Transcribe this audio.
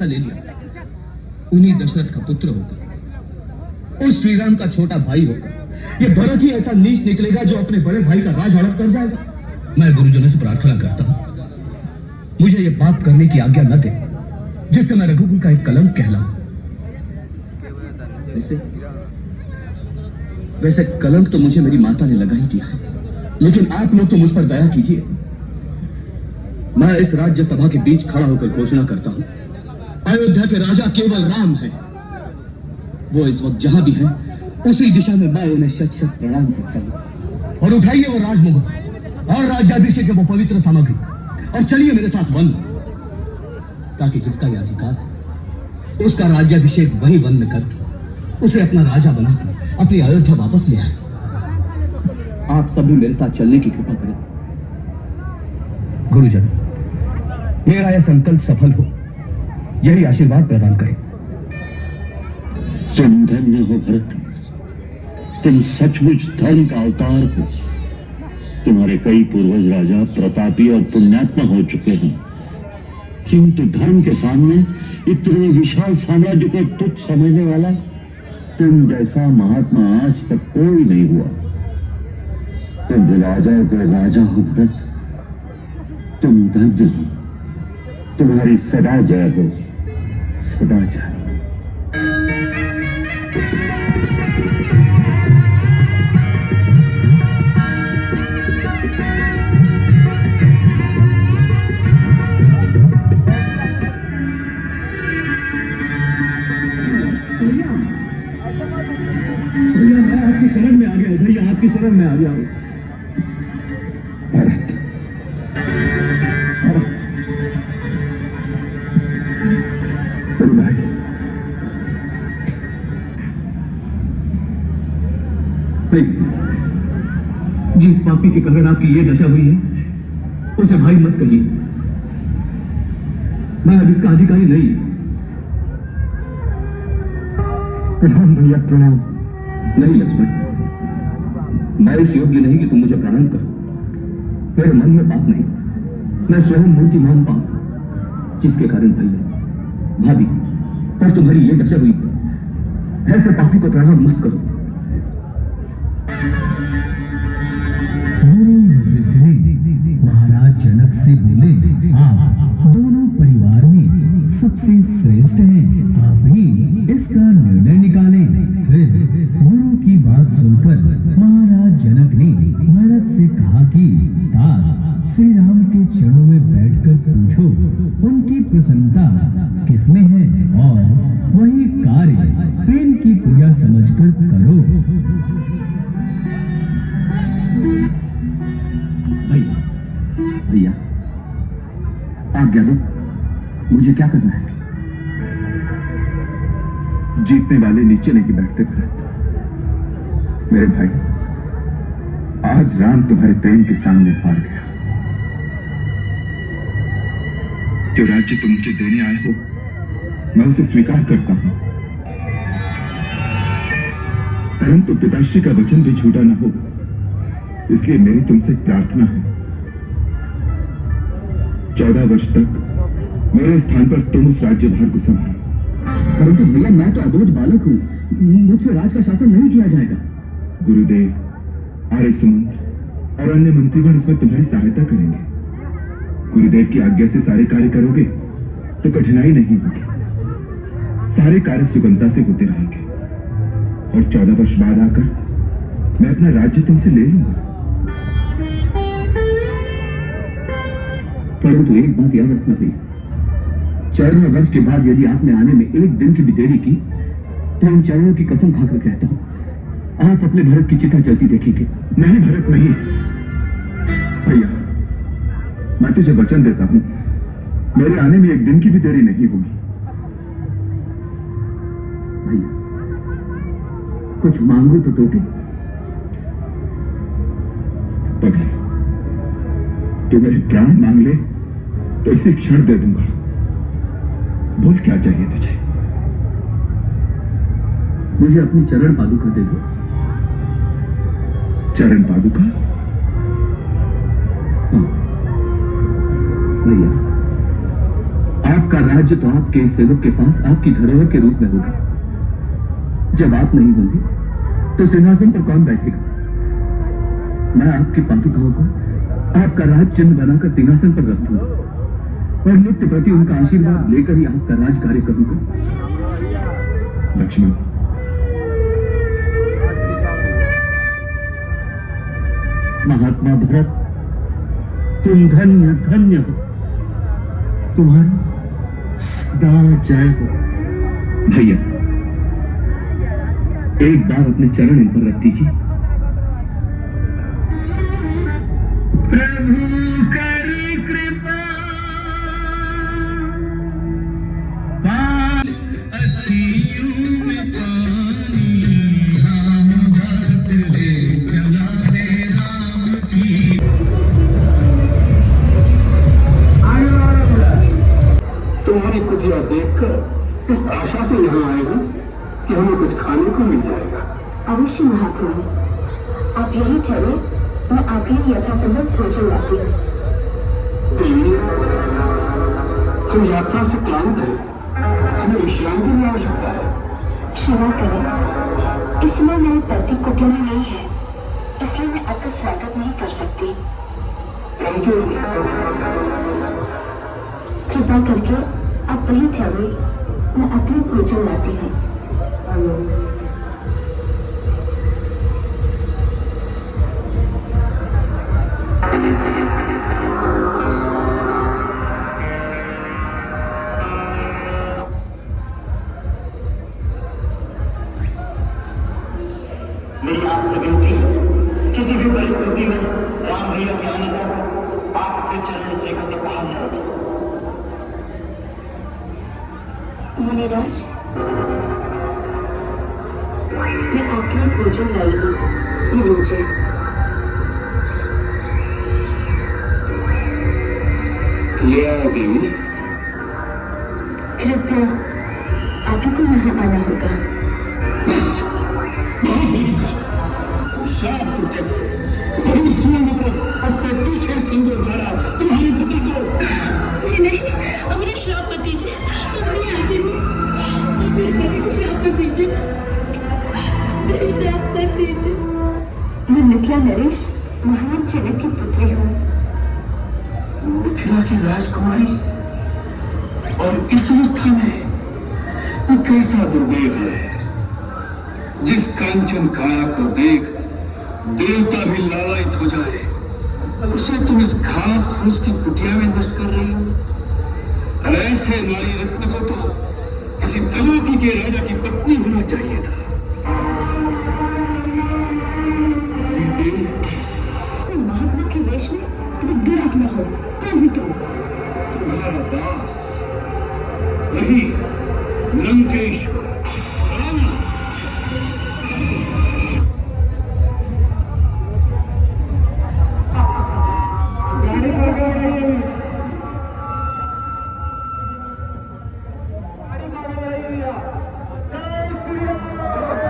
रास्ता ले लिया, उन्हीं दशरथ का पुत्र होकर, उस श्री राम का छोटा भाई होकर, ये भरत ही ऐसा नीच निकलेगा जो अपने बड़े भाई का राज हड़प कर जाएगा। मैं गुरुजनों से प्रार्थना करता हूं, मुझे ये पाप करने की आज्ञा न दे जिससे मैं रघुकुल का एक कलंक कहलाऊं। वैसे कलंक तो मुझे मेरी माता ने लगा ही दिया है, लेकिन आप लोग तो मुझ पर दया कीजिए। मैं इस राज्यसभा के बीच खड़ा होकर घोषणा करता हूं, अयोध्या के राजा केवल राम हैं। वो इस वक्त जहां भी हैं, उसी दिशा में मैं उन्हें शत शत प्रणाम करता हूं। और उठाइए वो राजमुकुट और राज्याभिषेक के वो पवित्र सामग्री और चलिए मेरे साथ वन, ताकि जिसका यह अधिकार है उसका राज्याभिषेक वही वन में करके उसे अपना राजा बनाकर अपनी अयोध्या वापस ले आए। आप सभी मेरे साथ चलने की कृपा करें। गुरुजन, मेरा यह संकल्प सफल हो, यही आशीर्वाद प्रदान करें। तुम धन्य हो भरत, तुम सचमुच धर्म का अवतार हो। तुम्हारे कई पूर्वज राजा प्रतापी और पुण्यात्मा हो चुके हैं, किंतु धर्म के सामने इतने विशाल साम्राज्य को तुच्छ समझने वाला तुम जैसा महात्मा आज तक कोई नहीं हुआ। तुम राजाओं के राजा हो भरत, तुम धन्य हो। तुम्हारी सदा जय हो, सदा जय। आपकी शरण में आ गया भैया, आपकी शरण में आ गया हूं। भरत, जिस पापी के कारण आपकी ये दशा हुई है उसे भाई मत कहिए। मैं अब इसका अधिकारी नहीं। प्रणाम भैया, प्रणाम। नहीं लक्ष्मण, मैं इस योग्य नहीं कि तुम मुझे प्रणाम करो। मेरे मन में बात नहीं, मैं स्वयं मूर्तिमान पाप जिसके कारण भैया भाभी और तुम्हारी ये दशा हुई। ऐसे पापी को प्रणाम मत करो। महाराज जनक से बोले, आप दोनों परिवार में सबसे श्रेष्ठ हैं, आप ही इसका निर्णय निकालें। फिर गुरु की बात सुनकर महाराज जनक ने भरत से कहा कि तात श्री राम के चरणों में बैठकर पूछो उनकी प्रसन्नता किसमें है और वही कार्य प्रेम की पूजा समझकर करो। भैया आज्ञा दो, मुझे क्या करना है? जीतने वाले नीचे नहीं बैठते भरत। मेरे भाई, आज राम तुम्हारे प्रेम के सामने हार गया। जो राज्य तुम मुझे देने आए हो, मैं उसे स्वीकार करता हूं, परंतु पिताश्री का वचन भी झूठा ना हो, इसलिए मेरी तुमसे प्रार्थना है, 14 वर्ष तक मेरे स्थान पर तुम उस राज्यभार को संभालो। परंतु भैया, मैं तो अबोध बालक हूं, मुझसे राज का शासन नहीं किया जाएगा। गुरुदेव, आर्य सुमंत और अन्य मंत्रीगण इसमें तुम्हारी सहायता करेंगे। गुरुदेव की आज्ञा से सारे कार्य करोगे तो कठिनाई नहीं होगी, सारे कार्य सुगमता से होते रहेंगे और 14 वर्ष बाद आकर मैं अपना राज्य तुमसे ले लूंगा। परंतु एक बात याद रखना भैया, 14 वर्ष के बाद यदि आपने आने में एक दिन की भी देरी की तो इन चरणों की कसम खाकर कहता हूं, आप अपने भरत की चिता जलती देखेंगे। नहीं भरत, नहीं भैया, मैं तुझे वचन देता हूं, मेरे आने में एक दिन की भी देरी नहीं होगी। भैया कुछ मांगो तो दोगे? पगले, तू मेरे प्राण मांग ले तो इसी क्षण दे दूंगा। बोल क्या चाहिए तुझे? मुझे अपनी चरण पादुका दे दो। चरण पादुका? हाँ भैया, आप आपका राज्य तो आपके सेवक के पास आपकी धरोहर के रूप में होगा। जब आप नहीं होंगे तो सिंहासन पर कौन बैठेगा? मैं आपकी पादुकाओं को आपका राज चिन्ह बनाकर सिंहासन पर रख दूंगा और नित्य प्रति उनका आशीर्वाद लेकर ही आपका राज कार्य करूंगा। लक्ष्मण, महात्मा भरत, तुम धन्य धन्य हो, तुम्हारी सदा जय हो। भैया, एक बार अपने चरण इन पर रख दीजिए। प्रभु कर कृपा, तुम्हारी कुटिया देखकर इस आशा से यहाँ आए हैं कि हमें कुछ खाने को मिल जाएगा। अवश्य महात्मा, आप यही ठहरे, मैं आपके लिए यथासंभव भोजन लाती हूँ। देवी, हम यात्रा से क्लांत हैं, हमें विश्राम की भी आवश्यकता है। क्षमा करें, इस समय मेरे पति कुटिया में नहीं है, इसलिए मैं आपका स्वागत नहीं कर सकती। परंतु कृपा करके आप वही ठहरे, मैं अपने भोजन लाती हूँ। मेरी आपसे विनती है, किसी भी परिस्थिति में राम भैया के आने तक आपके चरण से कभी बाहर न रखें। मुनिराज, मैं आपके लिए भोजन लाई हूँ, ये लीजिए। ले आओ देवी। कृपया आप ही को यहाँ आना होगा। बहुत हो चुका, शाप टूटे, भविष्य को अपने पीछे सिंदूर भरा तुम्हारे पति को। नहीं, अपने श्राप मत दीजिए, अपनी आगे मेरे पति को श्राप मत दीजिए, मेरे श्राप मत दीजिए। मैं मिथिला नरेश, महाराज जनक की पुत्री हूँ। मिथिला की राजकुमारी और इस अवस्था में ये कैसा दुर्दैव है, जिस कांचन काया को देख देवता भी लालायित हो जाए, उसे तुम इस घास फूस की कुटिया में नष्ट कर रही हो। और ऐसे नारी रत्न को तो किसी तलोकी के राजा की पत्नी होना चाहिए था। सीधी, महात्मा के वेश में तुम्हें दुरात्मा हो, कौन भी तुम? तुम्हारा दास, वही लंकेश्वर रावण।